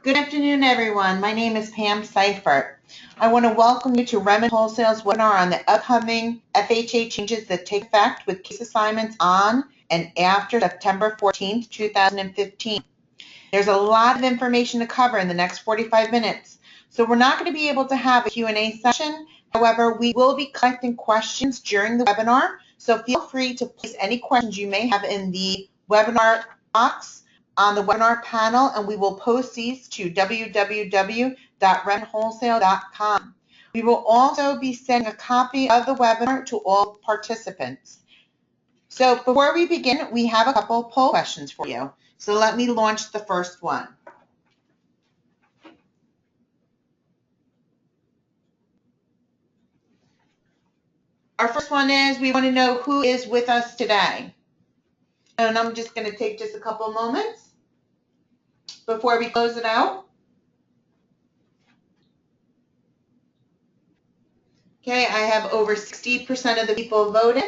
Good afternoon, everyone. My name is Pam Seifert. I want to welcome you to REMN Wholesale's webinar on the upcoming FHA changes that take effect with case assignments on and after September 14th, 2015. There's a lot of information to cover in the next 45 minutes, so we're not going to be able to have a Q&A session. However, we will be collecting questions during the webinar, so feel free to place any questions you may have in the webinar box on the webinar panel, and we will post these to www.remnwholesale.com. We will also be sending a copy of the webinar to all participants. So before we begin, we have a couple poll questions for you. So let me launch the first one. Our first one is, we want to know who is with us today. And I'm just going to take just a couple of moments before we close it out. Okay, I have over 60% of the people voted.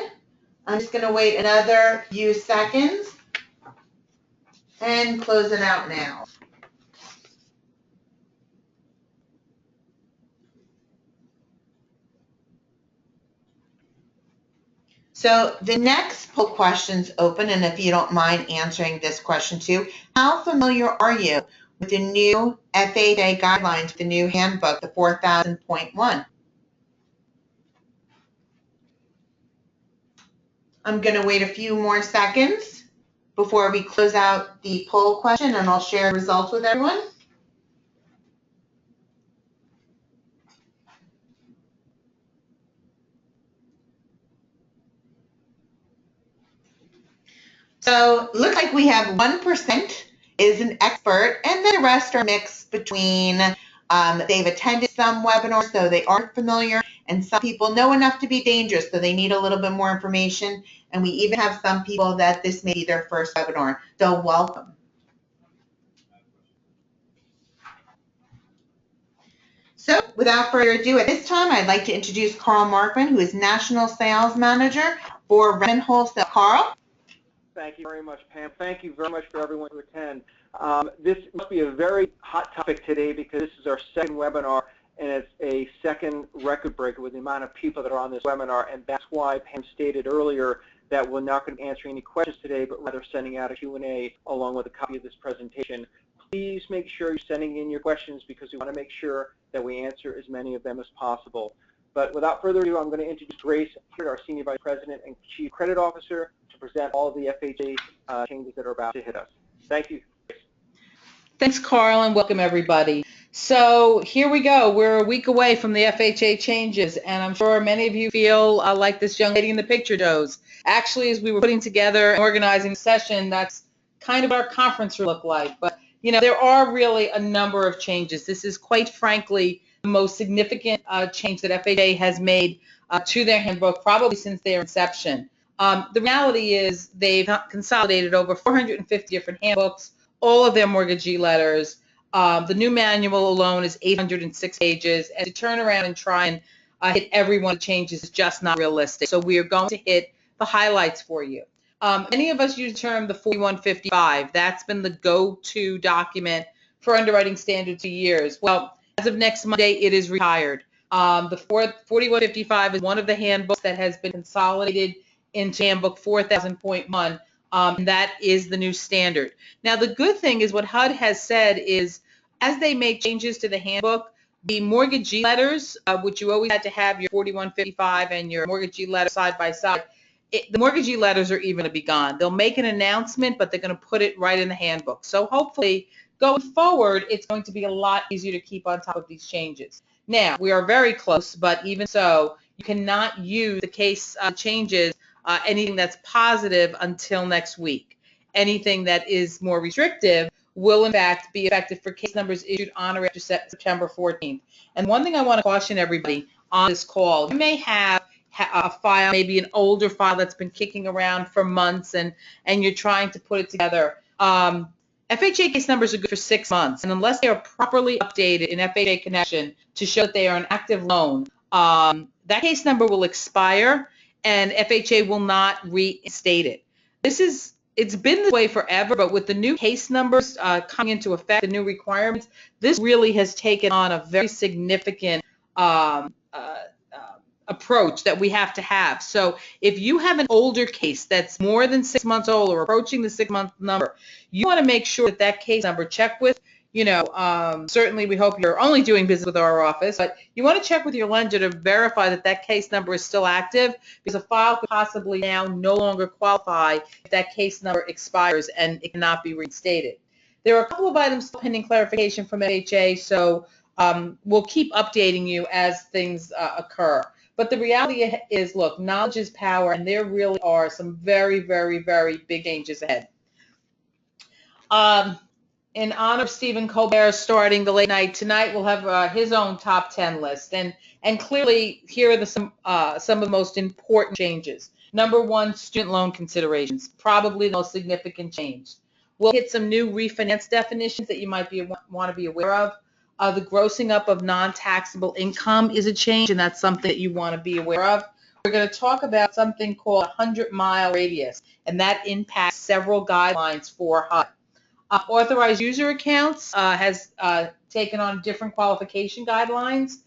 I'm just going to wait another few seconds and close it out now. So the next poll question's open, and if you don't mind answering this question too, how familiar are you with the new FHA guidelines, the new handbook, the 4000.1? I'm going to wait a few more seconds before we close out the poll question, and I'll share the results with everyone. So it looks like we have 1% is an expert, and the rest are mixed between they've attended some webinars, so they are familiar, and some people know enough to be dangerous, so they need a little bit more information. And we even have some people that this may be their first webinar. So welcome. So without further ado, at this time, I'd like to introduce Carl Markman, who is National Sales Manager for REMN Wholesale. Carl? Thank you very much, Pam. Thank you very much for everyone to attend. This must be a very hot topic today because this is our second webinar, and it's a second record breaker with the amount of people that are on this webinar, and that's why Pam stated earlier that we're not going to be answering any questions today, but rather sending out a Q&A along with a copy of this presentation. Please make sure you're sending in your questions because we want to make sure that we answer as many of them as possible. But without further ado, I'm going to introduce Grace here, our Senior Vice President and Chief Credit Officer, to present all of the FHA changes that are about to hit us. Thank you. Thanks, Carl, and welcome everybody. So here we go. We're a week away from the FHA changes, and I'm sure many of you feel like this young lady in the picture does. Actually, as we were putting together and organizing the session, that's kind of what our conference room looked like. But, you know, there are really a number of changes. This is, quite frankly, the most significant change that FHA has made to their handbook probably since their inception. The reality is they've consolidated over 450 different handbooks, all of their mortgagee letters. The new manual alone is 806 pages, and to turn around and try and hit every one of the changes is just not realistic. So we are going to hit the highlights for you. Many of us use the term the 4155. That's been the go-to document for underwriting standards for years. Well, as of next Monday, it is retired. The 4155 is one of the handbooks that has been consolidated into handbook 4000.1. And that is the new standard. Now, the good thing is what HUD has said is as they make changes to the handbook, the mortgagee letters, which you always had to have your 4155 and your mortgagee letter side by side, the mortgagee letters are even going to be gone. They'll make an announcement, but they're going to put it right in the handbook. So hopefully, going forward, it's going to be a lot easier to keep on top of these changes. Now, we are very close, but even so, you cannot use the case changes, anything that's positive until next week. Anything that is more restrictive will, in fact, be effective for case numbers issued on or after September 14th. And one thing I want to caution everybody on this call, you may have a file, maybe an older file that's been kicking around for months, and you're trying to put it together. FHA case numbers are good for 6 months, and unless they are properly updated in FHA Connection to show that they are an active loan, that case number will expire, and FHA will not reinstate it. This is it's been this way forever, but with the new case numbers coming into effect, the new requirements, this really has taken on a very significant um, uh, approach that we have to have. So if you have an older case that's more than 6 months old or approaching the 6-month number, you want to make sure that that case number, check with, certainly we hope you're only doing business with our office, but you want to check with your lender to verify that that case number is still active, because a file could possibly now no longer qualify if that case number expires and it cannot be reinstated. There are a couple of items pending clarification from FHA, so we'll keep updating you as things occur. But the reality is, look, knowledge is power, and there really are some very, very, very big changes ahead. In honor of Stephen Colbert starting the late night tonight, we'll have his own top 10 list. And clearly, here are some of the most important changes. Number one, student loan considerations, probably the most significant change. We'll hit some new refinance definitions that you might want to be aware of. The grossing up of non-taxable income is a change, and that's something that you want to be aware of. We're going to talk about something called 100-mile radius, and that impacts several guidelines for HUD. Authorized user accounts has taken on different qualification guidelines.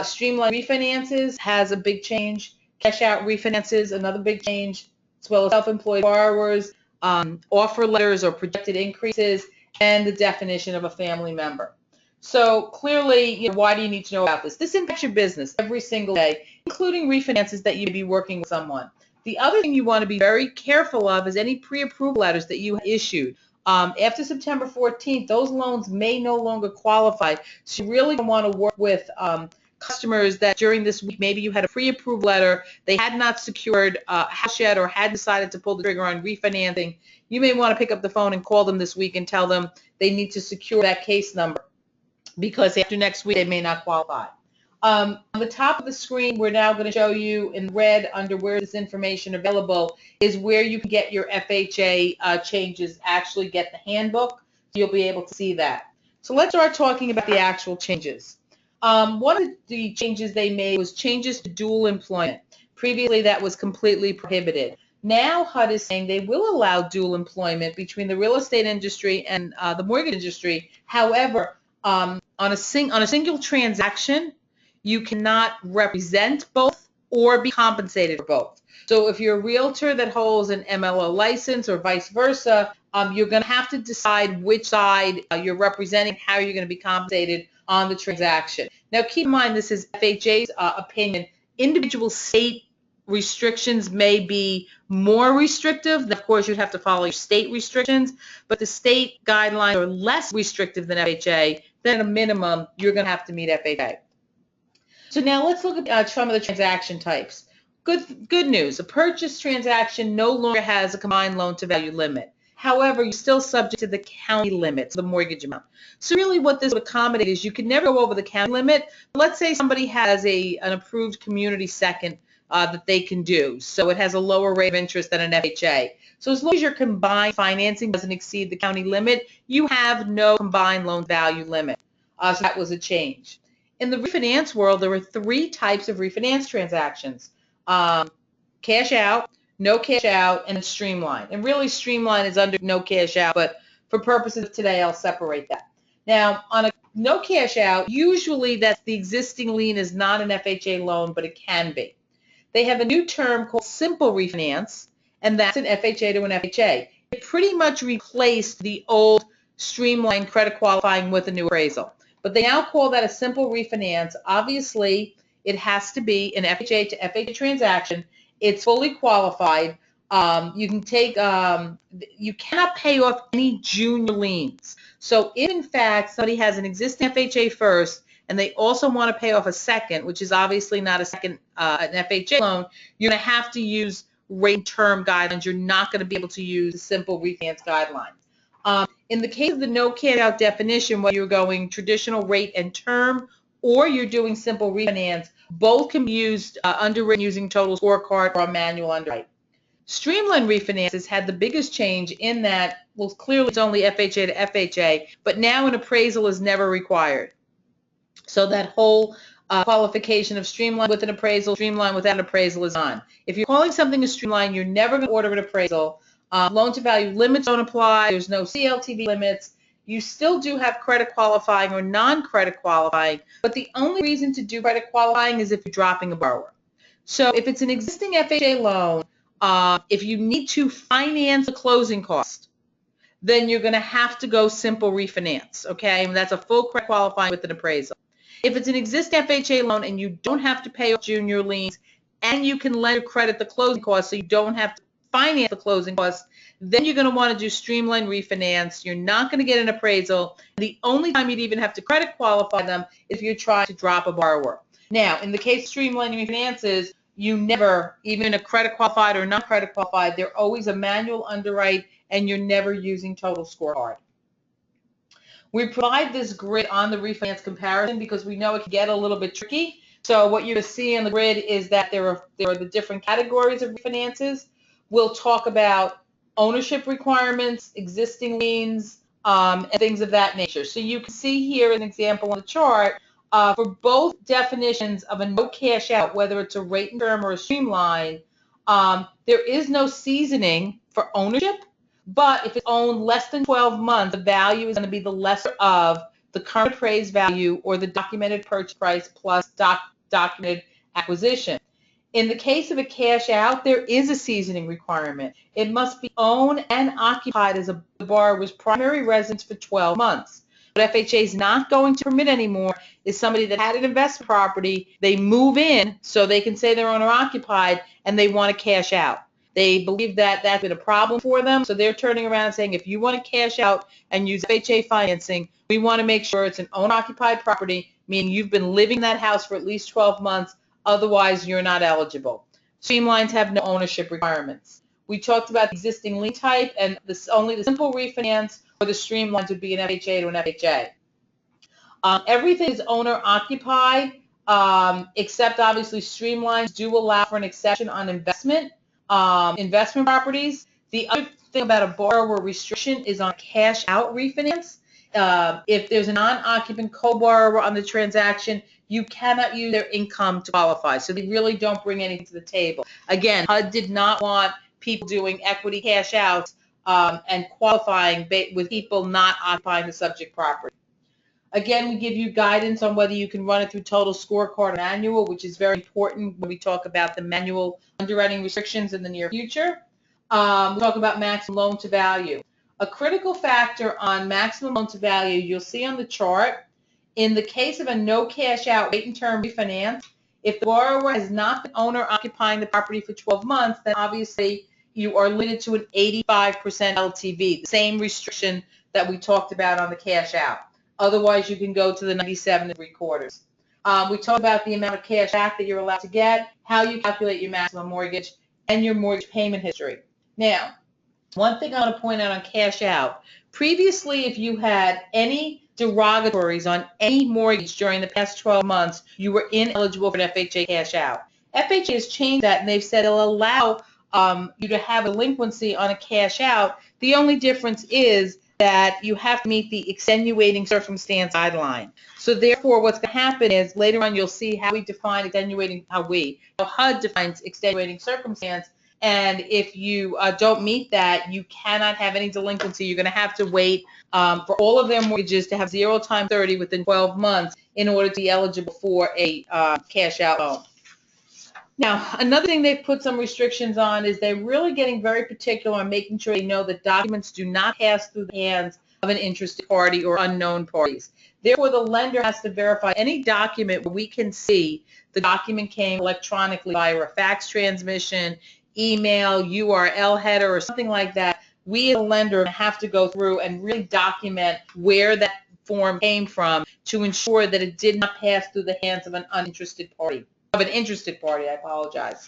Streamlined refinances has a big change. Cash out refinances, another big change, as well as self-employed borrowers, offer letters or projected increases, and the definition of a family member. So clearly, why do you need to know about this? This impacts your business every single day, including refinances that you may be working with someone. The other thing you want to be very careful of is any pre-approval letters that you issued. After September 14th, those loans may no longer qualify. So you really want to work with customers that during this week, maybe you had a pre-approved letter, they had not secured a house yet or had decided to pull the trigger on refinancing. You may want to pick up the phone and call them this week and tell them they need to secure that case number, because after next week, they may not qualify. On the top of the screen, we're now going to show you in red under where this information available is where you can get your FHA changes, actually get the handbook. So you'll be able to see that. So let's start talking about the actual changes. One of the changes they made was changes to dual employment. Previously, that was completely prohibited. Now HUD is saying they will allow dual employment between the real estate industry and the mortgage industry. However, on a single transaction, you cannot represent both or be compensated for both. So if you're a realtor that holds an MLO license or vice versa, you're going to have to decide which side you're representing, how you're going to be compensated on the transaction. Now keep in mind, this is FHA's opinion. Individual state restrictions may be more restrictive. Of course, you'd have to follow your state restrictions, but the state guidelines are less restrictive than FHA. Then at a minimum, you're going to have to meet FHA. So now let's look at some of the transaction types. Good news. A purchase transaction no longer has a combined loan-to-value limit. However, you're still subject to the county limits, the mortgage amount. So really what this would accommodate is you could never go over the county limit. Let's say somebody has an approved community second that they can do. So it has a lower rate of interest than an FHA. So as long as your combined financing doesn't exceed the county limit, you have no combined loan value limit. So that was a change. In the refinance world, there were 3 types of refinance transactions. Cash out, no cash out, and streamline. And really streamline is under no cash out, but for purposes of today, I'll separate that. Now, on a no cash out, usually that's the existing lien is not an FHA loan, but it can be. They have a new term called simple refinance, and that's an FHA to an FHA. It pretty much replaced the old streamlined credit qualifying with a new appraisal. But they now call that a simple refinance. Obviously, it has to be an FHA to FHA transaction. It's fully qualified. You can take, you cannot pay off any junior liens. So if in fact somebody has an existing FHA first and they also want to pay off a second, which is obviously not a second an FHA loan, you're going to have to use rate and term guidelines. You're not going to be able to use the simple refinance guidelines. In the case of the no cash out definition, whether you're going traditional rate and term or you're doing simple refinance, both can be used underwritten using total scorecard or a manual underwrite. Streamlined refinances had the biggest change in that, well, clearly it's only FHA to FHA, but now an appraisal is never required. So that whole qualification of streamline with an appraisal, streamline without an appraisal is on. If you're calling something a streamline, you're never going to order an appraisal. Loan to value limits don't apply. There's no CLTV limits. You still do have credit qualifying or non-credit qualifying, but the only reason to do credit qualifying is if you're dropping a borrower. So if it's an existing FHA loan, if you need to finance the closing cost, then you're going to have to go simple refinance, okay? And that's a full credit qualifying with an appraisal. If it's an existing FHA loan and you don't have to pay off junior liens and you can lend or credit the closing costs so you don't have to finance the closing costs, then you're going to want to do streamline refinance. You're not going to get an appraisal. The only time you'd even have to credit qualify them if you're trying to drop a borrower. Now, in the case of streamline refinances, you never, even a credit qualified or non-credit qualified, they're always a manual underwrite and you're never using total scorecard. We provide this grid on the refinance comparison because we know it can get a little bit tricky. So what you're going to see on the grid is that there are the different categories of refinances. We'll talk about ownership requirements, existing liens, and things of that nature. So you can see here an example on the chart for both definitions of a no cash out, whether it's a rate and term or a streamline, there is no seasoning for ownership. But if it's owned less than 12 months, the value is going to be the lesser of the current appraised value or the documented purchase price plus documented acquisition. In the case of a cash out, there is a seasoning requirement. It must be owned and occupied as a borrower's primary residence for 12 months. What FHA is not going to permit anymore is somebody that had an investment property, they move in so they can say they're owner occupied and they want to cash out. They believe that that's been a problem for them, so they're turning around and saying, if you want to cash out and use FHA financing, we want to make sure it's an owner-occupied property, meaning you've been living in that house for at least 12 months, otherwise you're not eligible. Streamlines have no ownership requirements. We talked about the existing lien type, and only the simple refinance or the streamlines would be an FHA to an FHA. Everything is owner-occupied, except obviously streamlines do allow for an exception on investment properties. The other thing about a borrower restriction is on cash out refinance. If there's a non-occupant co-borrower on the transaction, you cannot use their income to qualify. So they really don't bring anything to the table. Again, HUD did not want people doing equity cash outs and qualifying with people not occupying the subject property. Again, we give you guidance on whether you can run it through total scorecard or manual, which is very important when we talk about the manual underwriting restrictions in the near future. We talk about maximum loan to value. A critical factor on maximum loan to value, you'll see on the chart, in the case of a no cash out rate and term refinance, if the borrower has not been owner occupying the property for 12 months, then obviously you are limited to an 85% LTV, the same restriction that we talked about on the cash out. Otherwise, you can go to the 97 3/4. We talk about the amount of cash back that you're allowed to get, how you calculate your maximum mortgage, and your mortgage payment history. Now, one thing I want to point out on cash out, previously if you had any derogatories on any mortgage during the past 12 months, you were ineligible for an FHA cash out. FHA has changed that, and they've said it'll allow you to have a delinquency on a cash out. The only difference is that you have to meet the extenuating circumstance guideline. So therefore, what's going to happen is later on you'll see how we define extenuating, how HUD defines extenuating circumstance. And if you don't meet that, you cannot have any delinquency. You're going to have to wait for all of their mortgages to have 0 times 30 within 12 months in order to be eligible for a cash out loan. Now, another thing they've put some restrictions on is they're really getting very particular on making sure they know that documents do not pass through the hands of an interested party or unknown parties. Therefore, the lender has to verify any document where we can see the document came electronically via a fax transmission, email, URL header, or something like that. We as a lender have to go through and really document where that form came from to ensure that it did not pass through the hands of an uninterested party. I apologize.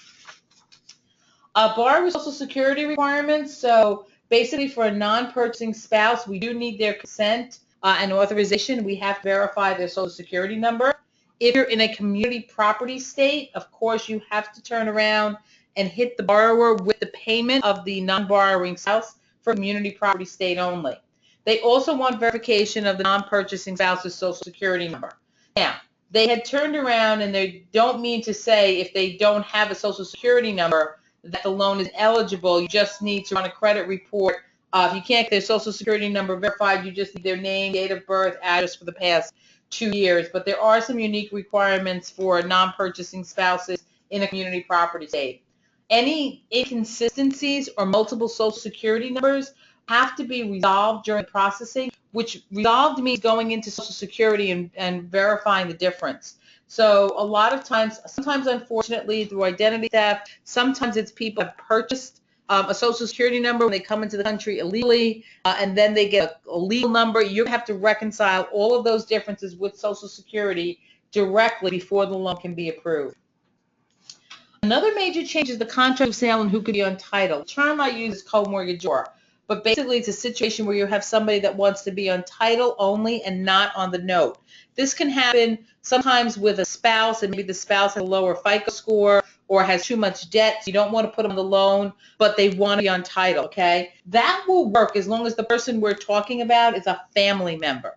Borrower Social Security requirements. So basically for a non-purchasing spouse, we do need their consent and authorization. We have to verify their Social Security number. If you're in a community property state, of course, you have to turn around and hit the borrower with the payment of the non-borrowing spouse for community property state only. They also want verification of the non-purchasing spouse's Social Security number. Now, they had turned around, and they don't mean to say if they don't have a Social Security number that the loan is eligible. You just need to run a credit report. If you can't get their social security number verified, you just need their name, date of birth, address for the past 2 years. But there are some unique requirements for non-purchasing spouses in a community property state. Any inconsistencies or multiple social security numbers have to be resolved during processing, which resolved means going into social security and verifying the difference. So a lot of times, sometimes unfortunately through identity theft, sometimes it's people have purchased a social security number when they come into the country illegally, and then they get a legal number. You have to reconcile all of those differences with social security directly before the loan can be approved. Another major change is the contract of sale and who could be on title. The term I use is co-mortgagor, but basically it's a situation where you have somebody that wants to be on title only and not on the note. This can happen sometimes with a spouse, and maybe the spouse has a lower FICO score or has too much debt, so you don't want to put them on the loan, but they want to be on title, okay? That will work as long as the person we're talking about is a family member.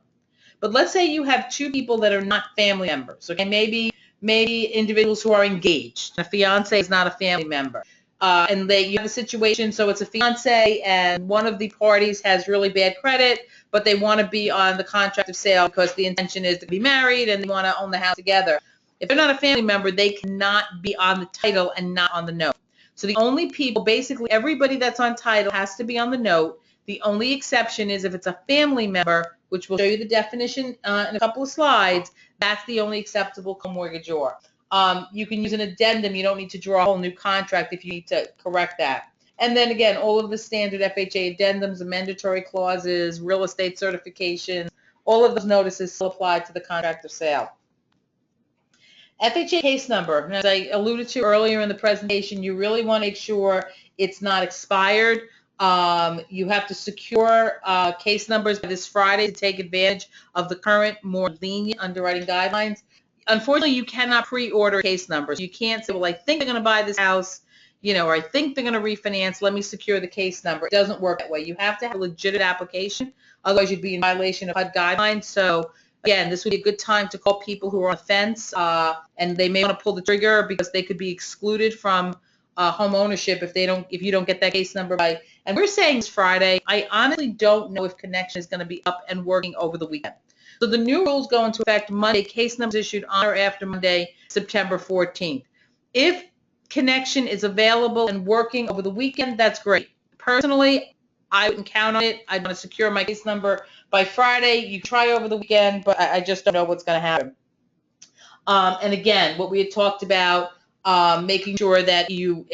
But let's say you have two people that are not family members, okay? Maybe individuals who are engaged. A fiance is not a family member. And you have a situation, so it's a fiance and one of the parties has really bad credit, but they want to be on the contract of sale because the intention is to be married and they want to own the house together. If they're not a family member, they cannot be on the title and not on the note. So the only people, basically everybody that's on title has to be on the note. The only exception is if it's a family member, which we'll show you the definition in a couple of slides. That's the only acceptable co-mortgagor. You can use an addendum. You don't need to draw a whole new contract if you need to correct that. And then again, all of the standard FHA addendums, the mandatory clauses, real estate certifications, all of those notices still apply to the contract of sale. FHA case number, as I alluded to earlier in the presentation, you really want to make sure it's not expired. You have to secure case numbers by this Friday to take advantage of the current, more lenient underwriting guidelines. Unfortunately, you cannot pre-order case numbers. You can't say, well, I think they're going to buy this house, or I think they're going to refinance. Let me secure the case number. It doesn't work that way. You have to have a legitimate application. Otherwise, you'd be in violation of HUD guidelines. So, again, this would be a good time to call people who are on the fence, and they may want to pull the trigger because they could be excluded from home ownership if you don't get that case number by. And we're saying it's Friday. I honestly don't know if Connection is going to be up and working over the weekend. So the new rules go into effect Monday. Case numbers issued on or after Monday, September 14th. If Connection is available and working over the weekend, that's great. Personally, I wouldn't count on it. I'd want to secure my case number by Friday. You try over the weekend, but I just don't know what's going to happen. And again, what we had talked about, making sure that you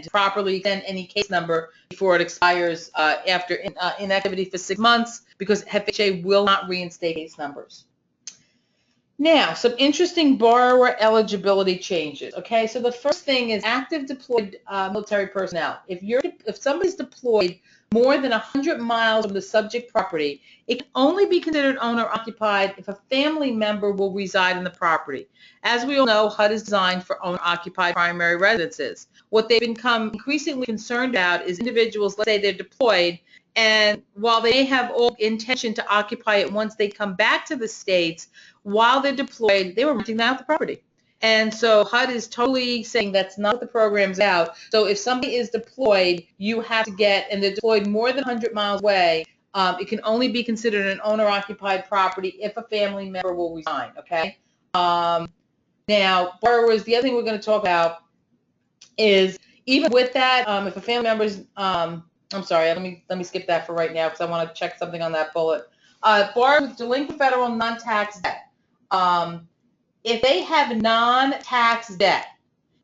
properly extend any case number before it expires after inactivity for 6 months, because FHA will not reinstate case numbers. Now, some interesting borrower eligibility changes. Okay, so the first thing is active deployed military personnel. If somebody's deployed more than 100 miles from the subject property, it can only be considered owner-occupied if a family member will reside in the property. As we all know, HUD is designed for owner-occupied primary residences. What they've become increasingly concerned about is individuals, let's say they're deployed, and while they have all intention to occupy it once they come back to the States, while they're deployed, they were renting out the property. And so HUD is totally saying that's not what the program's about. So if somebody is deployed, you have to and they're deployed more than 100 miles away, it can only be considered an owner-occupied property if a family member will resign, okay? Now, borrowers, the other thing we're going to talk about is even with that, if a family member's, I'm sorry, let me skip that for right now because I want to check something on that bullet. Borrowers with delinquent federal non-tax debt. If they have non-tax debt,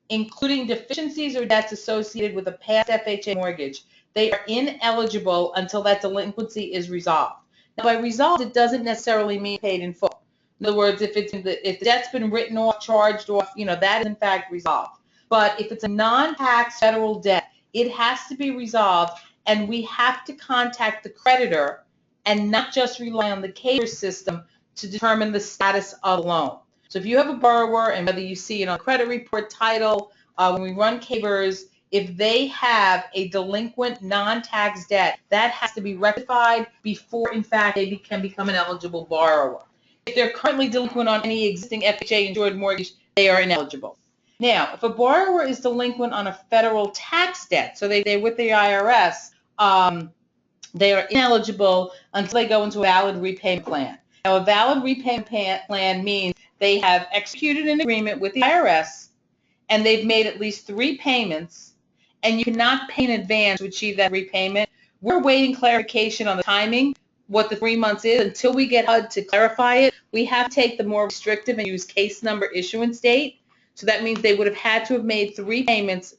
including deficiencies or debts associated with a past FHA mortgage, they are ineligible until that delinquency is resolved. Now, by resolved, it doesn't necessarily mean paid in full. In other words, if the debt's been written off, charged off, that is in fact resolved. But if it's a non-tax federal debt, it has to be resolved, and we have to contact the creditor and not just rely on the CABR system to determine the status of the loan. So if you have a borrower, and whether you see it on credit report, title, when we run CABRs, if they have a delinquent non-tax debt, that has to be rectified before, in fact, they can become an eligible borrower. If they're currently delinquent on any existing FHA insured mortgage, they are ineligible. Now, if a borrower is delinquent on a federal tax debt, so they're with the IRS, they are ineligible until they go into a valid repayment plan. Now, a valid repayment plan means they have executed an agreement with the IRS and they've made at least 3 payments, and you cannot pay in advance to achieve that repayment. We're waiting clarification on the timing, what the 3 months is. Until we get HUD to clarify it, we have to take the more restrictive and use case number issuance date. So that means they would have had to have made 3 payments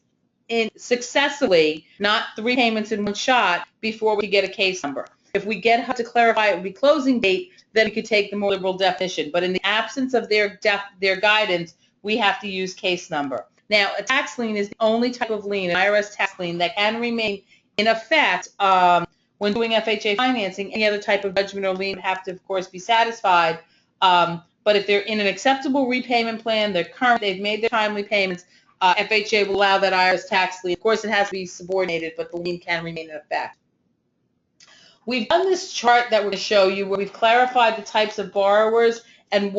successively, not 3 payments in one shot, before we get a case number. If we get HUD to clarify it would be closing date, then we could take the more liberal definition. But in the absence of their guidance, we have to use case number. Now, a tax lien is the only type of lien, an IRS tax lien, that can remain in effect when doing FHA financing. Any other type of judgment or lien would have to, of course, be satisfied. But if they're in an acceptable repayment plan, they're current, they've made their timely payments, FHA will allow that IRS tax lien. Of course, it has to be subordinated, but the lien can remain in effect. We've done this chart that we're going to show you where we've clarified the types of borrowers and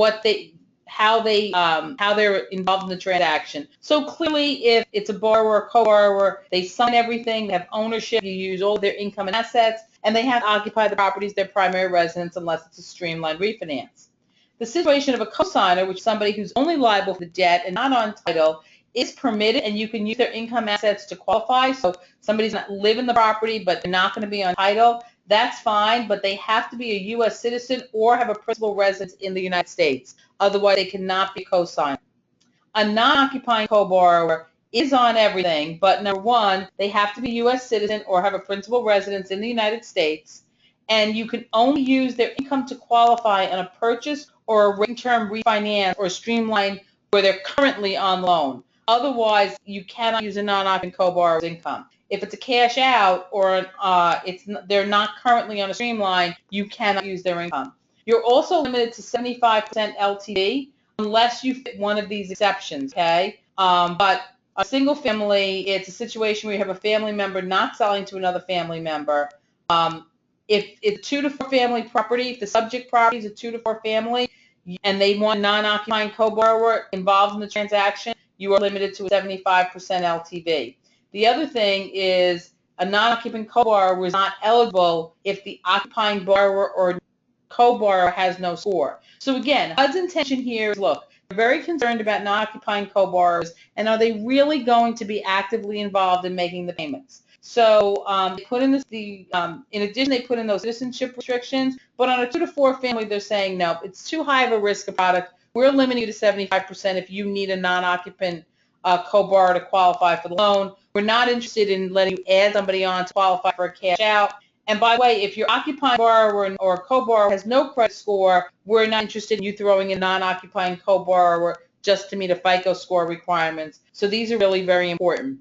how they're involved in the transaction. So clearly, if it's a borrower or co-borrower, they sign everything, they have ownership, you use all their income and assets, and they have to occupy the properties their primary residence unless it's a streamlined refinance. The situation of a cosigner, which is somebody who's only liable for the debt and not on title, is permitted, and you can use their income assets to qualify. So somebody's not living in the property, but they're not going to be on title. That's fine, but they have to be a U.S. citizen or have a principal residence in the United States. Otherwise, they cannot be cosigner. A non-occupying co-borrower is on everything, but number one, they have to be a U.S. citizen or have a principal residence in the United States, and you can only use their income to qualify on a purchase or a rate-term refinance or streamline where they're currently on loan. Otherwise, you cannot use a non-occupying co-borrower's income. If it's a cash out or they're not currently on a streamline, you cannot use their income. You're also limited to 75% LTV unless you fit one of these exceptions, okay? But a single family, it's a situation where you have a family member not selling to another family member. If it's 2 to 4 family property, if the subject property is a 2 to 4 family, and they want a non-occupying co-borrower involved in the transaction, you are limited to a 75% LTV. The other thing is a non-occupying co-borrower is not eligible if the occupying borrower or co-borrower has no score. So again, HUD's intention here is, look, they're very concerned about non-occupying co-borrowers, and are they really going to be actively involved in making the payments? So they put in in addition, they put in those citizenship restrictions, but on a 2 to 4 family, they're saying, no, it's too high of a risk of product. We're limiting you to 75% if you need a non-occupant co-borrower to qualify for the loan. We're not interested in letting you add somebody on to qualify for a cash out. And by the way, if your occupying borrower or co-borrower has no credit score, we're not interested in you throwing a non-occupying co-borrower just to meet a FICO score requirements. So these are really very important.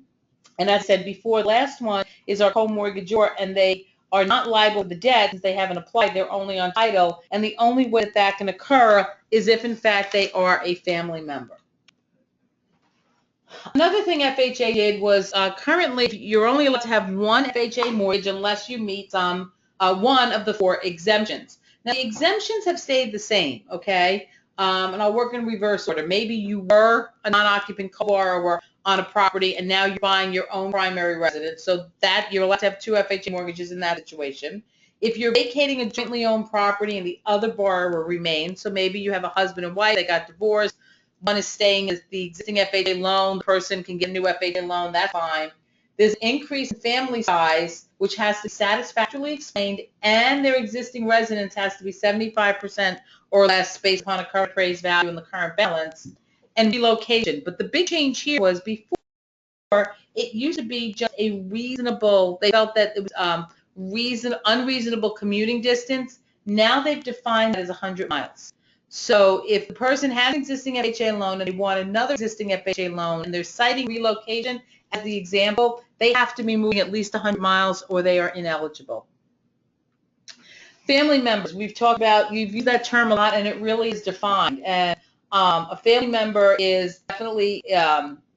And as I said before, the last one is our co-mortgagor, and they are not liable for the debt since they haven't applied. They're only on title. And the only way that can occur is if, in fact, they are a family member. Another thing FHA did was currently you're only allowed to have one FHA mortgage unless you meet one of the 4 exemptions. Now, the exemptions have stayed the same, okay? And I'll work in reverse order. Maybe you were a non-occupant co-borrower on a property and now you're buying your own primary residence, so that you're allowed to have 2 FHA mortgages in that situation. If you're vacating a jointly owned property and the other borrower remains, so maybe you have a husband and wife, they got divorced, one is staying as the existing FHA loan, the person can get a new FHA loan, that's fine. There's increase in family size, which has to be satisfactorily explained, and their existing residence has to be 75% or less based upon a current appraised value and the current balance, and relocation. But the big change here was before, it used to be just a reasonable, they felt that it was unreasonable commuting distance. Now they've defined it as 100 miles. So if the person has an existing FHA loan and they want another existing FHA loan and they're citing relocation as the example, they have to be moving at least 100 miles or they are ineligible. Family members, we've talked about, you've used that term a lot, and it really is defined. And a family member is definitely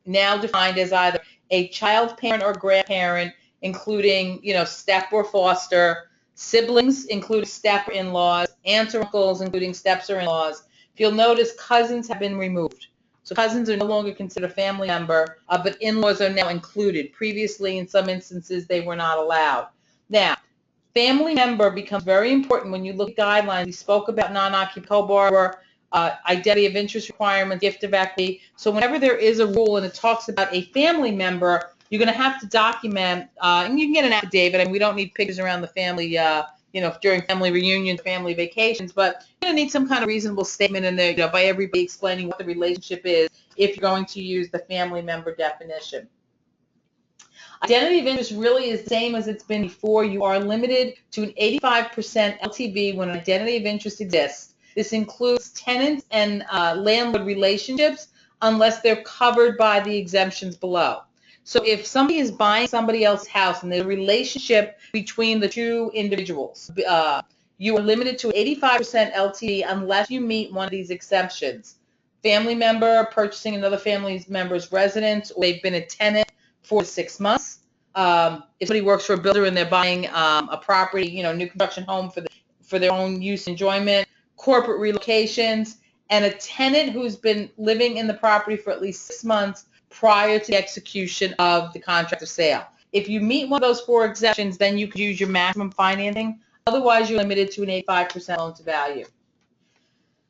now defined as either a child parent or grandparent, including, step or foster, siblings, including step or in-laws, aunts or uncles, including steps or in-laws. If you'll notice, cousins have been removed. So cousins are no longer considered a family member, but in-laws are now included. Previously, in some instances, they were not allowed. Now, family member becomes very important when you look at guidelines. We spoke about non-occupant co-borrower, identity of interest requirements, gift of equity. So whenever there is a rule and it talks about a family member, you're going to have to document, and you can get an affidavit, and we don't need pictures around the family, during family reunions, family vacations, but you're going to need some kind of reasonable statement in there, by everybody explaining what the relationship is if you're going to use the family member definition. Identity of interest really is the same as it's been before. You are limited to an 85% LTV when an identity of interest exists. This includes tenants and landlord relationships unless they're covered by the exemptions below. So if somebody is buying somebody else's house and there's a relationship between the two individuals, you are limited to 85% LTV unless you meet one of these exceptions. Family member purchasing another family member's residence, or they've been a tenant for 6 months. If somebody works for a builder and they're buying a property, new construction home for their own use and enjoyment, corporate relocations, and a tenant who's been living in the property for at least 6 months prior to the execution of the contract of sale. If you meet one of those 4 exceptions, then you could use your maximum financing. Otherwise, you're limited to an 85% loan to value.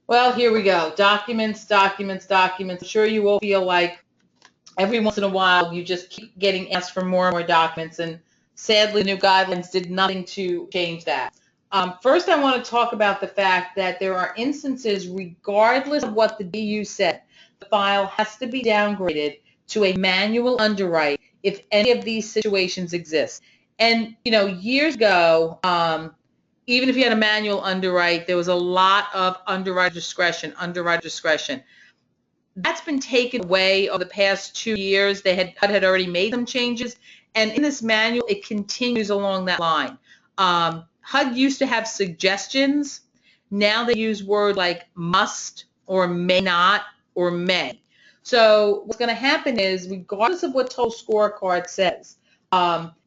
Well, here we go. Documents, documents, documents. I'm sure you will feel like every once in a while you just keep getting asked for more and more documents, and sadly the new guidelines did nothing to change that. First, I want to talk about the fact that there are instances, regardless of what the DU said, the file has to be downgraded to a manual underwrite if any of these situations exist. And, years ago, even if you had a manual underwrite, there was a lot of underwriter discretion. That's been taken away over the past 2 years. HUD had already made some changes, and in this manual, it continues along that line. HUD used to have suggestions. Now they use words like must or may not or may. So what's going to happen is, regardless of what total scorecard says,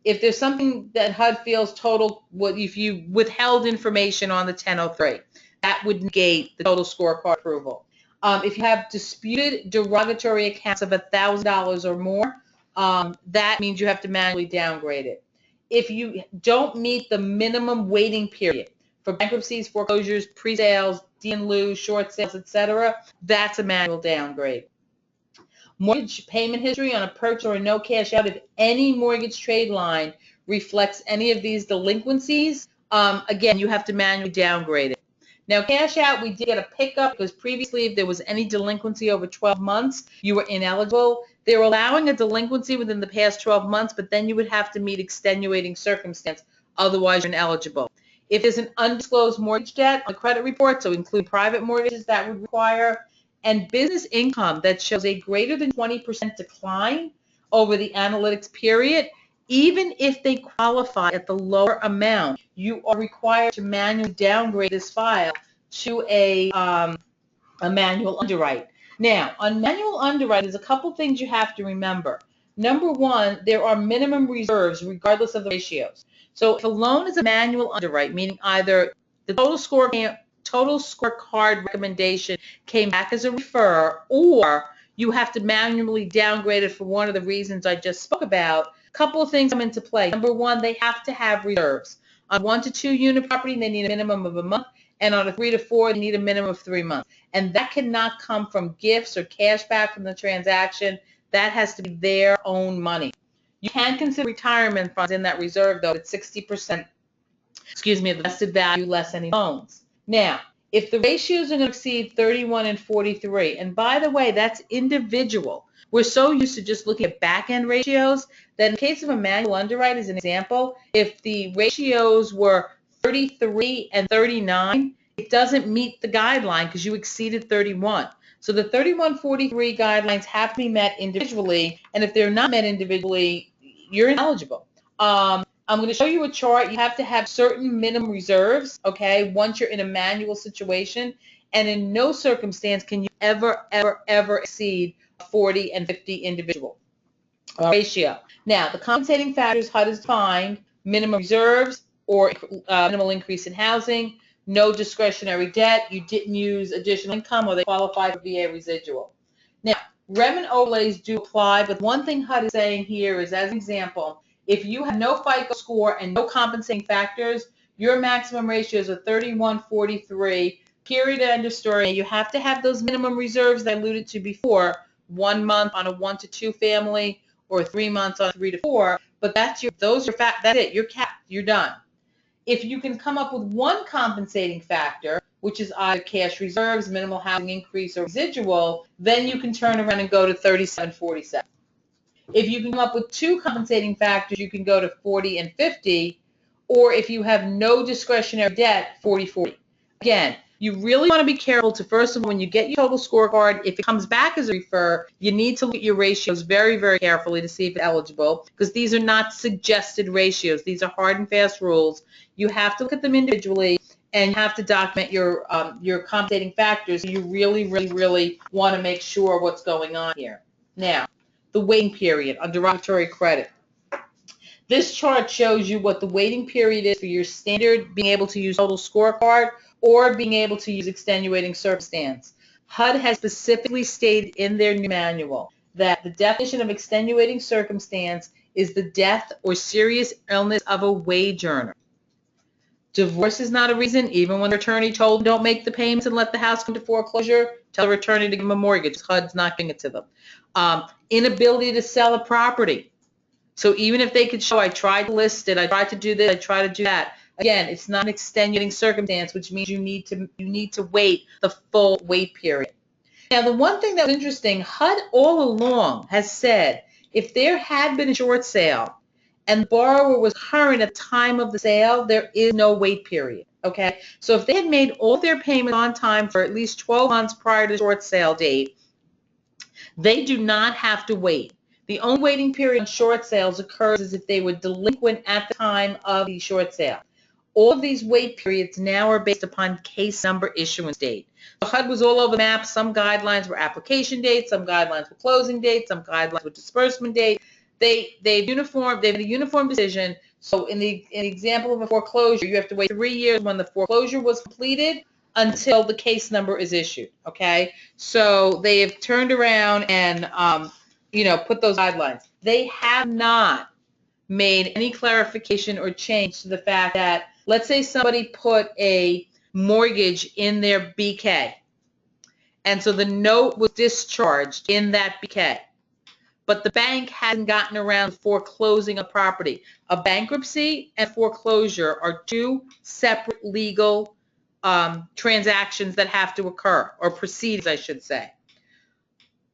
if there's something that HUD feels if you withheld information on the 1003, that would negate the total scorecard approval. If you have disputed derogatory accounts of $1,000 or more, that means you have to manually downgrade it. If you don't meet the minimum waiting period for bankruptcies, foreclosures, pre-sales, D in lieu, short sales, etc., that's a manual downgrade. Mortgage payment history on a purchase or a no cash out, if any mortgage trade line reflects any of these delinquencies, again, you have to manually downgrade it. Now, cash out, we did get a pickup because previously if there was any delinquency over 12 months, you were ineligible. They're allowing a delinquency within the past 12 months, but then you would have to meet extenuating circumstance. Otherwise, you're ineligible. If there's an undisclosed mortgage debt on the credit report, so include private mortgages, that would require, and business income that shows a greater than 20% decline over the analytics period, even if they qualify at the lower amount, you are required to manually downgrade this file to a manual underwrite. Now, on manual underwrite, there's a couple things you have to remember. Number one, there are minimum reserves regardless of the ratios. So if a loan is a manual underwrite, meaning either the total scorecard recommendation came back as a refer, or you have to manually downgrade it for one of the reasons I just spoke about, a couple of things come into play. Number one, they have to have reserves. On 1 to 2 unit property, they need a minimum of a month, and on a 3 to 4, they need a minimum of 3 months. And that cannot come from gifts or cash back from the transaction. That has to be their own money. You can consider retirement funds in that reserve, though, at 60%, of the vested value less any loans. Now, if the ratios are going to exceed 31 and 43, and by the way, that's individual. We're so used to just looking at back-end ratios that in the case of a manual underwrite, as an example, if the ratios were 33 and 39, it doesn't meet the guideline because you exceeded 31. So the 3143 guidelines have to be met individually, and if they're not met individually, you're ineligible. I'm going to show you a chart. You have to have certain minimum reserves, okay, once you're in a manual situation, and in no circumstance can you ever exceed 40 and 50 individual ratio. Now, the compensating factors HUD has defined: minimum reserves or minimal increase in housing, no discretionary debt, you didn't use additional income, or they qualify for VA residual. Now, REMN overlays do apply, but one thing HUD is saying here is, as an example, if you have no FICO score and no compensating factors, your maximum ratios are 31-43, period, end of story. You have to have those minimum reserves that I alluded to before, 1 month on a 1 to 2 family or 3 months on a 3 to 4, but that's it, you're capped, you're done. If you can come up with one compensating factor, which is either cash reserves, minimal housing increase, or residual, then you can turn around and go to 37-47. If you can come up with two compensating factors, you can go to 40 and 50, or if you have no discretionary debt, 40-40. Again, you really want to be careful to, first of all, when you get your total scorecard, if it comes back as a refer, you need to look at your ratios very, very carefully to see if it's eligible, because these are not suggested ratios. These are hard and fast rules. You have to look at them individually, and you have to document your compensating factors. You really, really, really want to make sure what's going on here. Now, the waiting period on derogatory credit. This chart shows you what the waiting period is for your standard being able to use total scorecard or being able to use extenuating circumstance. HUD has specifically stated in their new manual that the definition of extenuating circumstance is the death or serious illness of a wage earner. Divorce is not a reason, even when the attorney told them don't make the payments and let the house come to foreclosure, tell the attorney to give them a mortgage. HUD's not giving it to them. Inability to sell a property. So even if they could show, I tried to list it, I tried to do this, I tried to do that, again, it's not an extenuating circumstance, which means you need to wait the full wait period. Now, the one thing that was interesting, HUD all along has said if there had been a short sale and the borrower was current at the time of the sale, there is no wait period, okay? So if they had made all their payments on time for at least 12 months prior to the short sale date, they do not have to wait. The only waiting period on short sales occurs is if they were delinquent at the time of the short sale. All of these wait periods now are based upon case number issuance date. So HUD was all over the map. Some guidelines were application dates, some guidelines were closing dates, some guidelines were disbursement date. They've a uniform decision. So in the example of a foreclosure, you have to wait 3 years when the foreclosure was completed until the case number is issued, okay? So they have turned around and put those guidelines. They have not made any clarification or change to the fact that, let's say somebody put a mortgage in their BK, and so the note was discharged in that BK, but the bank hasn't gotten around to foreclosing a property. A bankruptcy and foreclosure are two separate legal transactions that have to occur, or proceedings, I should say.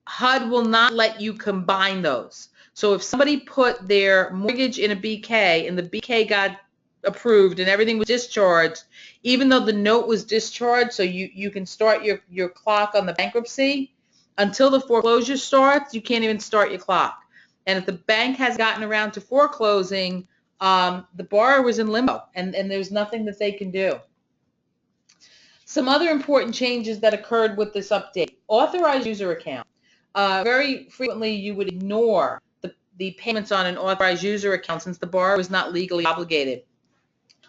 HUD will not let you combine those. So if somebody put their mortgage in a BK and the BK got approved and everything was discharged, even though the note was discharged, so you can start your clock on the bankruptcy, until the foreclosure starts, you can't even start your clock. And if the bank has gotten around to foreclosing, the borrower is in limbo, and there's nothing that they can do. Some other important changes that occurred with this update. Authorized user account. Very frequently you would ignore the payments on an authorized user account since the borrower is not legally obligated.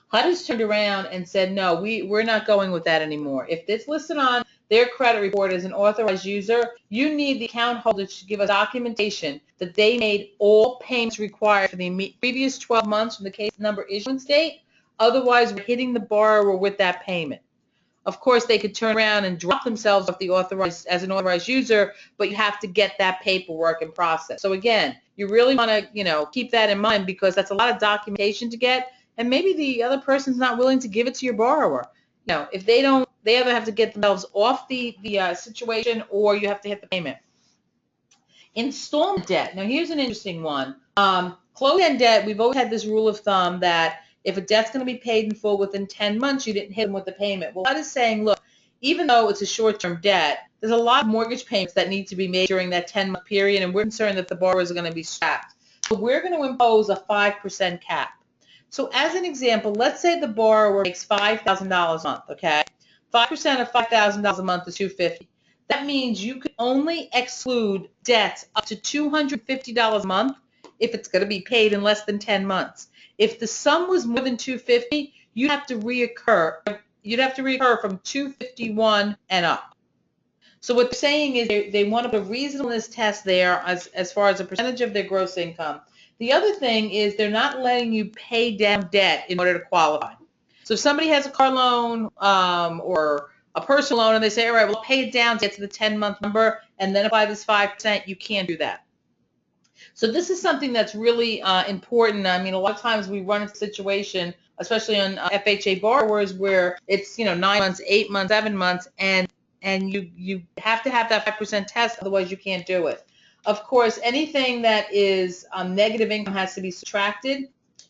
HUD has turned around and said, no, we're not going with that anymore. If it's listed on their credit report as an authorized user, you need the account holder to give us documentation that they made all payments required for the previous 12 months from the case number issuance date. Otherwise, we're hitting the borrower with that payment. Of course, they could turn around and drop themselves off as an authorized user, but you have to get that paperwork in process. So again, you really want to, keep that in mind, because that's a lot of documentation to get, and maybe the other person's not willing to give it to your borrower. If they don't, they either have to get themselves off the situation, or you have to hit the payment. Installment debt. Now, here's an interesting one. Closed-end debt, we've always had this rule of thumb that if a debt's going to be paid in full within 10 months, you didn't hit them with the payment. Well, HUD is saying, look, even though it's a short-term debt, there's a lot of mortgage payments that need to be made during that 10-month period, and we're concerned that the borrowers are going to be strapped. So we're going to impose a 5% cap. So as an example, let's say the borrower makes $5,000 a month, okay? 5% of $5,000 a month is $250. That means you can only exclude debts up to $250 a month if it's going to be paid in less than 10 months. If the sum was more than $250, you'd have to reoccur from $251 and up. So what they're saying is they want to put a reasonableness test there as far as a percentage of their gross income. The other thing is they're not letting you pay down debt in order to qualify. So if somebody has a car loan or a personal loan and they say, all right, well, pay it down to get to the 10-month number and then apply this 5%, you can't do that. So this is something that's really important. I mean, a lot of times we run into a situation, especially on FHA borrowers, where it's 9 months, 8 months, 7 months, and you have to have that 5% test, otherwise you can't do it. Of course, anything that is negative income has to be subtracted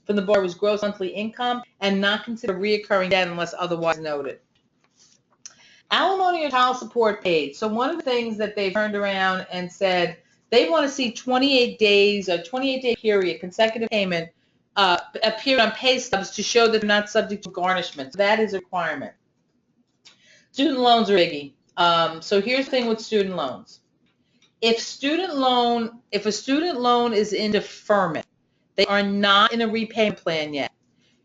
from the borrower's gross monthly income and not considered reoccurring debt unless otherwise noted. Alimony or child support paid. So one of the things that they've turned around and said, they want to see 28 days, a 28-day period, consecutive payment, appear on pay stubs to show that they're not subject to garnishment. So that is a requirement. Student loans are biggie. So here's the thing with student loans. If a student loan is in deferment, they are not in a repayment plan yet,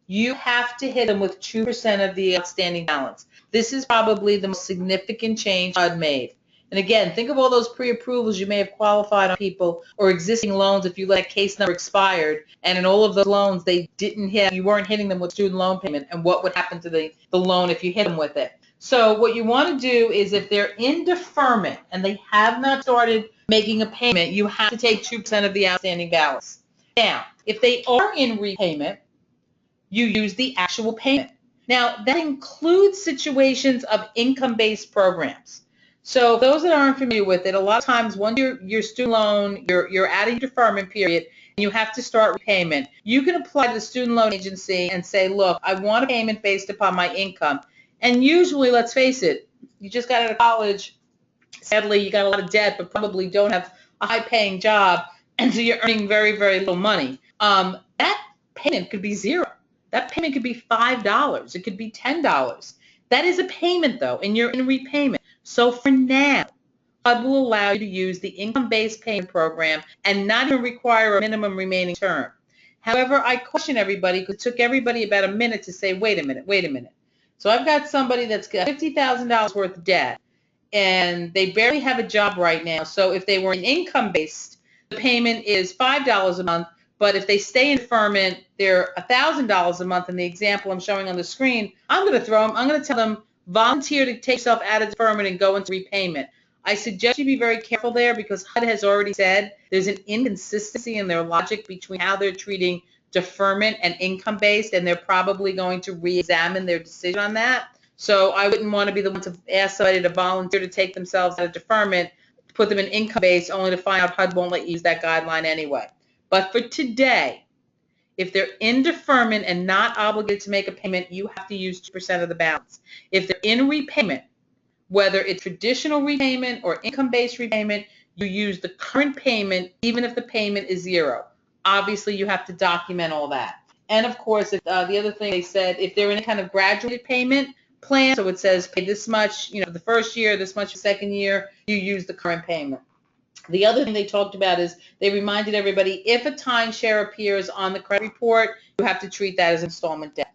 you have to hit them with 2% of the outstanding balance. This is probably the most significant change HUD made. And again, think of all those pre-approvals you may have qualified on people or existing loans if you let case number expired, and in all of those loans they didn't hit, you weren't hitting them with student loan payment, and what would happen to the loan if you hit them with it. So what you want to do is if they're in deferment and they have not started making a payment, you have to take 2% of the outstanding balance. Now, if they are in repayment, you use the actual payment. Now, that includes situations of income-based programs. So those that aren't familiar with it, a lot of times once your student loan, you're at a deferment period, and you have to start repayment, you can apply to the student loan agency and say, look, I want a payment based upon my income. And usually, let's face it, you just got out of college, sadly, you got a lot of debt, but probably don't have a high-paying job, and so you're earning very, very little money. That payment could be zero. That payment could be $5. It could be $10. That is a payment, though, and you're in repayment. So for now, HUD will allow you to use the income-based payment program and not even require a minimum remaining term. However, I caution everybody because it took everybody about a minute to say, wait a minute. So I've got somebody that's got $50,000 worth of debt, and they barely have a job right now. So if they were an income-based, the payment is $5 a month. But if they stay in deferment, they're $1,000 a month. In the example I'm showing on the screen, I'm going to tell them, volunteer to take yourself out of deferment and go into repayment. I suggest you be very careful there because HUD has already said there's an inconsistency in their logic between how they're treating deferment and income-based, and they're probably going to re-examine their decision on that. So I wouldn't want to be the one to ask somebody to volunteer to take themselves out of deferment, put them in income-based, only to find out HUD won't let you use that guideline anyway. But for today, if they're in deferment and not obligated to make a payment, you have to use 2% of the balance. If they're in repayment, whether it's traditional repayment or income-based repayment, you use the current payment even if the payment is zero. Obviously, you have to document all that. And of course, the other thing they said, if they're in a kind of graduated payment plan, so it says pay this much, the first year, this much the second year, you use the current payment. The other thing they talked about is they reminded everybody if a timeshare appears on the credit report, you have to treat that as installment debt.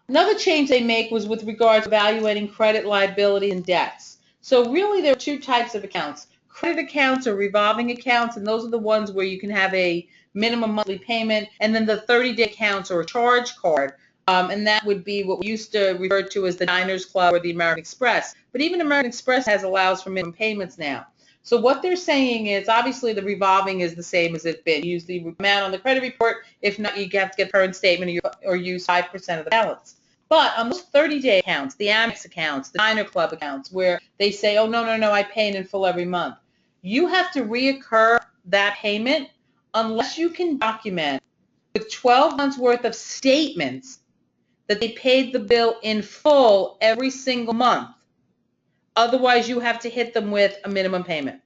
Another change they make was with regards to evaluating credit, liability, and debts. So really there are two types of accounts. Credit accounts or revolving accounts, and those are the ones where you can have a minimum monthly payment, and then the 30-day accounts or a charge card. And that would be what we used to refer to as the Diners Club or the American Express. But even American Express allows for minimum payments now. So what they're saying is, obviously, the revolving is the same as it's been. Use the amount on the credit report. If not, you have to get a current statement or use 5% of the balance. But on those 30-day accounts, the Amex accounts, the Diner Club accounts, where they say, oh, no, I pay it in full every month, you have to reoccur that payment unless you can document with 12 months worth of statements that they paid the bill in full every single month. Otherwise, you have to hit them with a minimum payment.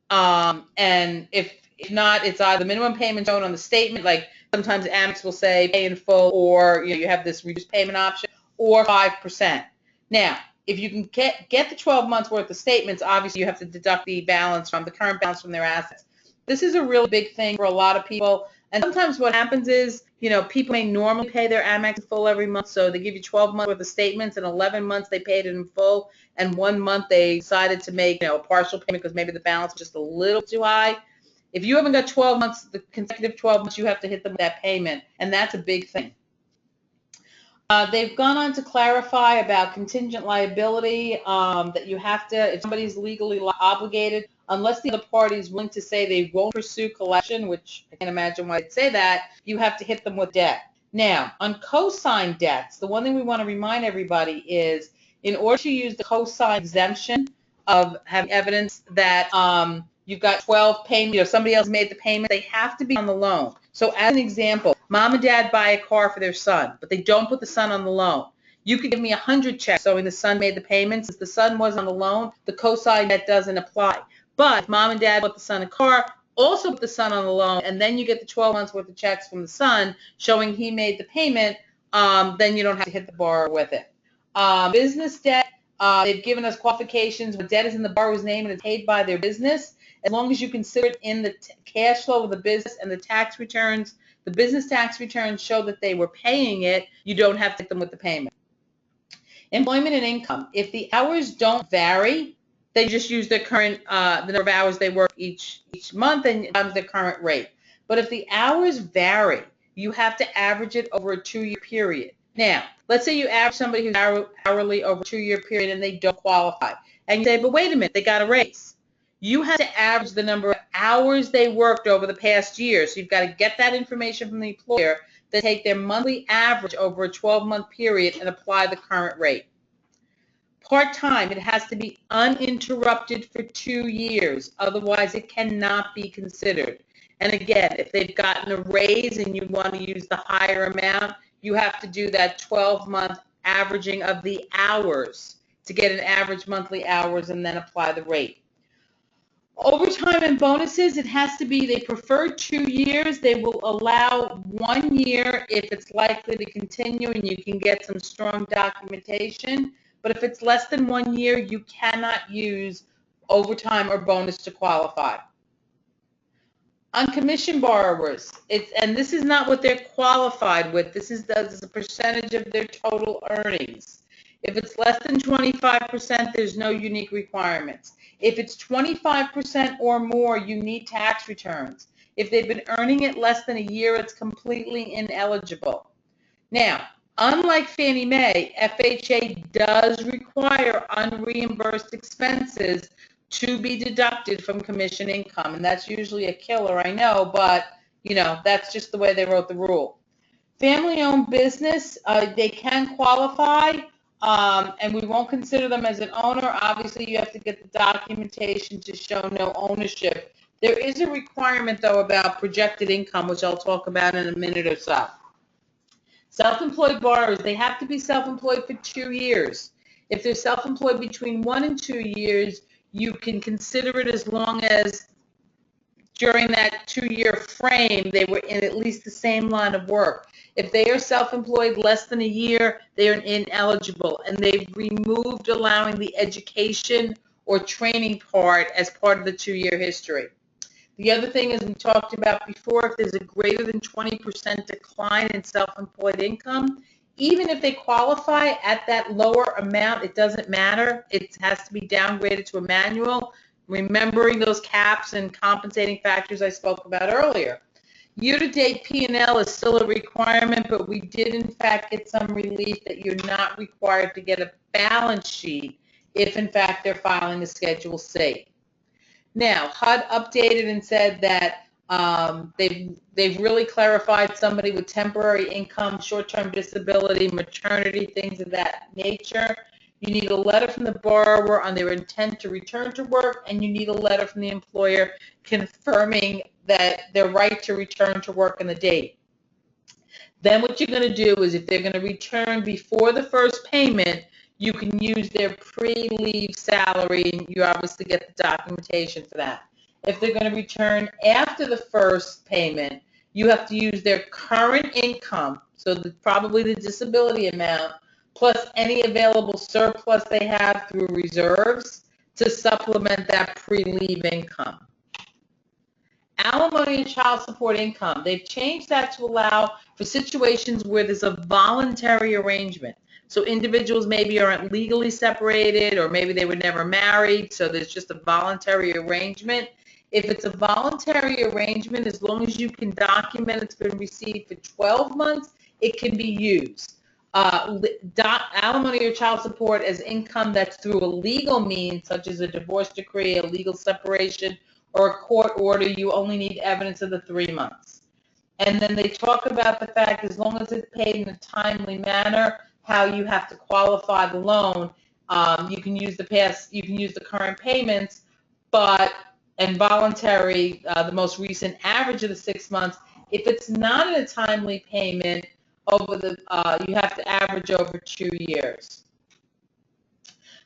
And if not, it's either the minimum payment shown on the statement, like sometimes Amex will say pay in full, or you have this reduced payment option, or 5%. Now, if you can get the 12 months worth of statements, obviously you have to deduct the balance from the current balance from their assets. This is a real big thing for a lot of people. And sometimes what happens is, people may normally pay their Amex in full every month, so they give you 12 months worth of statements, and 11 months they paid it in full, and 1 month they decided to make, a partial payment because maybe the balance was just a little too high. If you haven't got 12 months, the consecutive 12 months, you have to hit them with that payment, and that's a big thing. They've gone on to clarify about contingent liability, that you have to, if somebody's legally obligated, unless the other party is willing to say they won't pursue collection, which I can't imagine why they'd say that, you have to hit them with debt. Now, on co-signed debts, the one thing we want to remind everybody is, in order to use the co-sign exemption of having evidence that you've got 12 payments, somebody else made the payment, they have to be on the loan. So as an example, mom and dad buy a car for their son, but they don't put the son on the loan. You could give me 100 checks showing the son made the payments. If the son was on the loan, the co-sign debt doesn't apply. But if mom and dad bought the son a car, also put the son on the loan, and then you get the 12 months worth of checks from the son showing he made the payment, then you don't have to hit the borrower with it. Business debt, they've given us qualifications when debt is in the borrower's name and it's paid by their business. As long as you consider it in the cash flow of the business and the tax returns, the business tax returns show that they were paying it, you don't have to hit them with the payment. Employment and income. If the hours don't vary, they just use their current, the number of hours they work each month and times their current rate. But if the hours vary, you have to average it over a 2-year period. Now, let's say you average somebody who's hourly over a 2-year period and they don't qualify. And you say, but wait a minute, they got a raise. You have to average the number of hours they worked over the past year. So you've got to get that information from the employer, then take their monthly average over a 12-month period and apply the current rate. Part-time, it has to be uninterrupted for 2 years. Otherwise, it cannot be considered. And again, if they've gotten a raise and you want to use the higher amount, you have to do that 12-month averaging of the hours to get an average monthly hours and then apply the rate. Overtime and bonuses, it has to be, they prefer 2 years. They will allow 1 year if it's likely to continue and you can get some strong documentation. But if it's less than 1 year, you cannot use overtime or bonus to qualify. On commission borrowers, and this is not what they're qualified with. This is a percentage of their total earnings. If it's less than 25%, there's no unique requirements. If it's 25% or more, you need tax returns. If they've been earning it less than a year, it's completely ineligible. Now, unlike Fannie Mae, FHA does require unreimbursed expenses to be deducted from commission income, and that's usually a killer, I know, but that's just the way they wrote the rule. Family-owned business, they can qualify, and we won't consider them as an owner. Obviously, you have to get the documentation to show no ownership. There is a requirement, though, about projected income, which I'll talk about in a minute or so. Self-employed borrowers, they have to be self-employed for 2 years. If they're self-employed between 1 and 2 years, you can consider it as long as during that 2-year frame they were in at least the same line of work. If they are self-employed less than a year, they are ineligible, and they've removed allowing the education or training part as part of the 2-year history. The other thing is we talked about before, if there's a greater than 20% decline in self-employed income, even if they qualify at that lower amount, it doesn't matter. It has to be downgraded to a manual, remembering those caps and compensating factors I spoke about earlier. Year-to-date P&L is still a requirement, but we did in fact get some relief that you're not required to get a balance sheet if in fact they're filing a Schedule C. Now, HUD updated and said that they've really clarified somebody with temporary income, short-term disability, maternity, things of that nature. You need a letter from the borrower on their intent to return to work, and you need a letter from the employer confirming that their right to return to work and the date. Then what you're going to do is if they're going to return before the first payment, you can use their pre-leave salary, and you obviously get the documentation for that. If they're going to return after the first payment, you have to use their current income, so probably the disability amount, plus any available surplus they have through reserves to supplement that pre-leave income. Alimony and child support income, they've changed that to allow for situations where there's a voluntary arrangement. So individuals maybe aren't legally separated, or maybe they were never married, so there's just a voluntary arrangement. If it's a voluntary arrangement, as long as you can document it's been received for 12 months, it can be used. Alimony or child support as income that's through a legal means, such as a divorce decree, a legal separation, or a court order, you only need evidence of the 3 months. And then they talk about the fact, as long as it's paid in a timely manner, how you have to qualify the loan. You can use the current payments, but and voluntary, the most recent average of the 6 months. If it's not in a timely payment, you have to average over 2 years.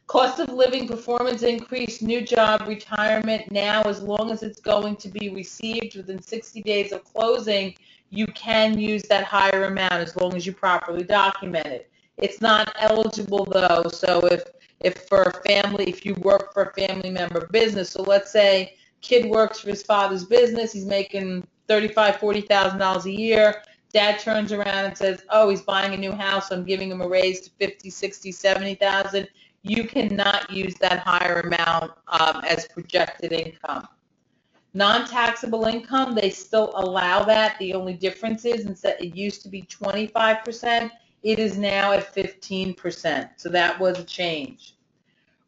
Cost of living, performance increase, new job, retirement. Now, as long as it's going to be received within 60 days of closing, you can use that higher amount as long as you properly document it. It's not eligible though, so if you work for a family member business, so let's say kid works for his father's business, he's making $35,000, $40,000 a year. Dad turns around and says, oh, he's buying a new house, I'm giving him a raise to $50,000, $60,000, $70,000. You cannot use that higher amount as projected income. Non-taxable income, they still allow that. The only difference is instead it used to be 25%, it is now at 15%. So that was a change.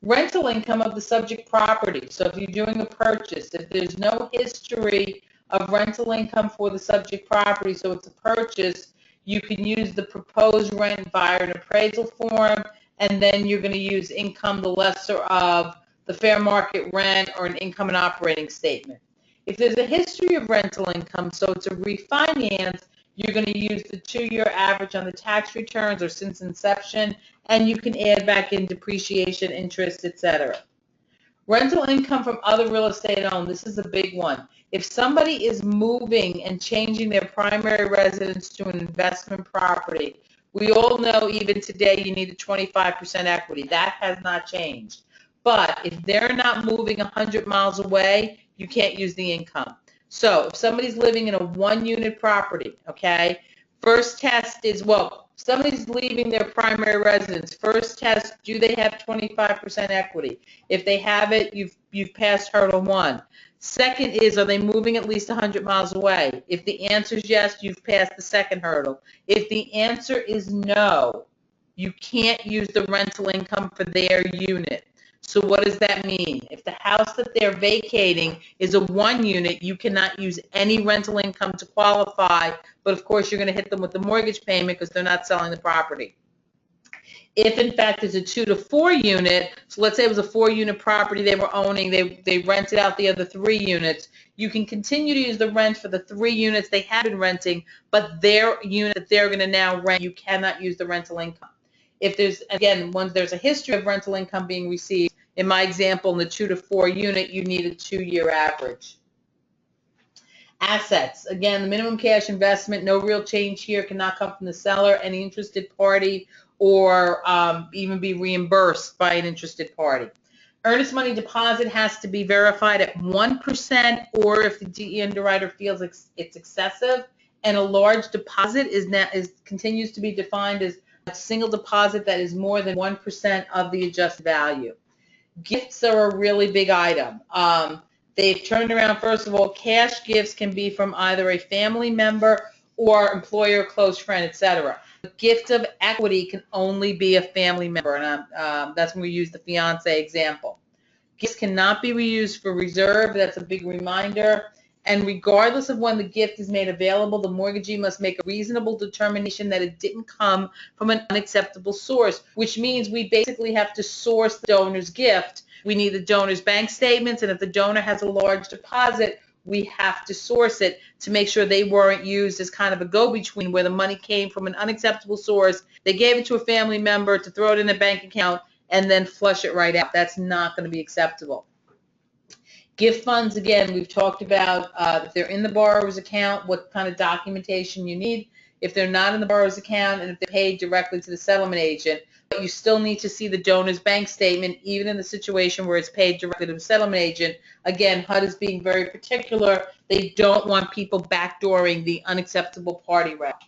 Rental income of the subject property. So if you're doing a purchase, if there's no history of rental income for the subject property, so it's a purchase, you can use the proposed rent via an appraisal form, and then you're going to use income the lesser of the fair market rent or an income and operating statement. If there's a history of rental income, so it's a refinance, you're going to use the 2-year average on the tax returns or since inception, and you can add back in depreciation, interest, etc. Rental income from other real estate owned. This is a big one. If somebody is moving and changing their primary residence to an investment property, we all know even today you need a 25% equity. That has not changed. But if they're not moving 100 miles away, you can't use the income. So if somebody's living in a 1-unit property, okay, first test is, well, somebody's leaving their primary residence. First test, do they have 25% equity? If they have it, you've passed hurdle 1. Second is, are they moving at least 100 miles away? If the answer is yes, you've passed the second hurdle. If the answer is no, you can't use the rental income for their unit. So what does that mean? If the house that they're vacating is a 1-unit, you cannot use any rental income to qualify, but of course you're going to hit them with the mortgage payment because they're not selling the property. If in fact it's a 2 to 4 unit, so let's say it was a 4-unit property they were owning, they rented out the other 3 units, you can continue to use the rent for the 3 units they had been renting, but their unit that they're going to now rent, you cannot use the rental income. If there's, again, once there's a history of rental income being received, in my example, in the 2 to 4 unit, you need a 2-year average. Assets, again, the minimum cash investment, no real change here, cannot come from the seller, any interested party, or even be reimbursed by an interested party. Earnest money deposit has to be verified at 1%, or if the DE underwriter feels it's excessive, and a large deposit continues to be defined as a single deposit that is more than 1% of the adjusted value. Gifts are a really big item. They've turned around, first of all, cash gifts can be from either a family member or employer, close friend, etc. The gift of equity can only be a family member, and that's when we use the fiance example. Gifts cannot be reused for reserve. That's a big reminder. And regardless of when the gift is made available, the mortgagee must make a reasonable determination that it didn't come from an unacceptable source, which means we basically have to source the donor's gift. We need the donor's bank statements, and if the donor has a large deposit, we have to source it to make sure they weren't used as kind of a go-between where the money came from an unacceptable source. They gave it to a family member to throw it in a bank account and then flush it right out. That's not going to be acceptable. Gift funds, again, we've talked about if they're in the borrower's account, what kind of documentation you need. if they're not in the borrower's account and if they're paid directly to the settlement agent. But you still need to see the donor's bank statement, even in the situation where it's paid directly to the settlement agent. Again, HUD is being very particular. They don't want people backdooring the unacceptable party route.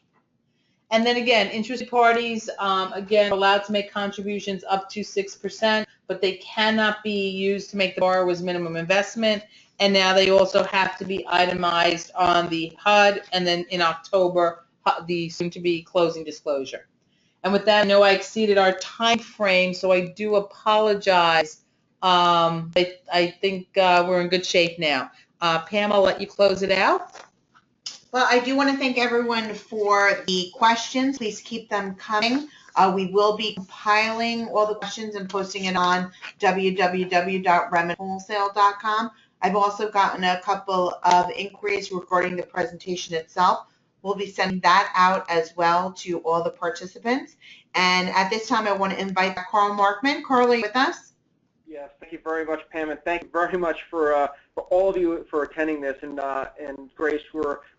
And then again, interested parties, again, are allowed to make contributions up to 6%, but they cannot be used to make the borrower's minimum investment. And now they also have to be itemized on the HUD, and then in October, the soon-to-be closing disclosure. And with that, I know I exceeded our time frame, so I do apologize. I think we're in good shape now. Pam, I'll let you close it out. Well, I do want to thank everyone for the questions. Please keep them coming. We will be compiling all the questions and posting it on www.remnwholesale.com. I've also gotten a couple of inquiries regarding the presentation itself. We'll be sending that out as well to all the participants. And at this time, I want to invite Carl Markman. Carl, are you with us? Yes, thank you very much, Pam, and thank you very much for all of you for attending this. And Grace,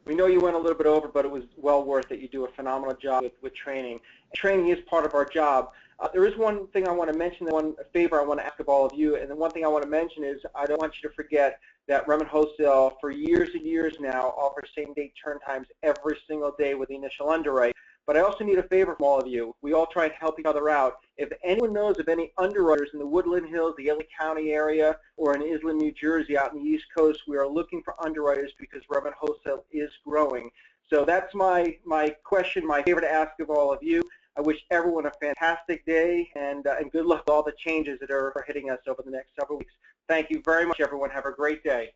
we know you went a little bit over, but it was well worth it. You do a phenomenal job with training. And training is part of our job. There is one thing I want to mention, one favor I want to ask of all of you, and the one thing I want to mention is I don't want you to forget that REMN Wholesale for years and years now offers same-day turn times every single day with the initial underwrite. But I also need a favor from all of you. We all try and help each other out. If anyone knows of any underwriters in the Woodland Hills, the LA County area, or in Island, New Jersey, out in the East Coast, we are looking for underwriters because REMN Wholesale is growing. So that's my question, my favor to ask of all of you. I wish everyone a fantastic day and good luck with all the changes that are hitting us over the next several weeks. Thank you very much, everyone. Have a great day.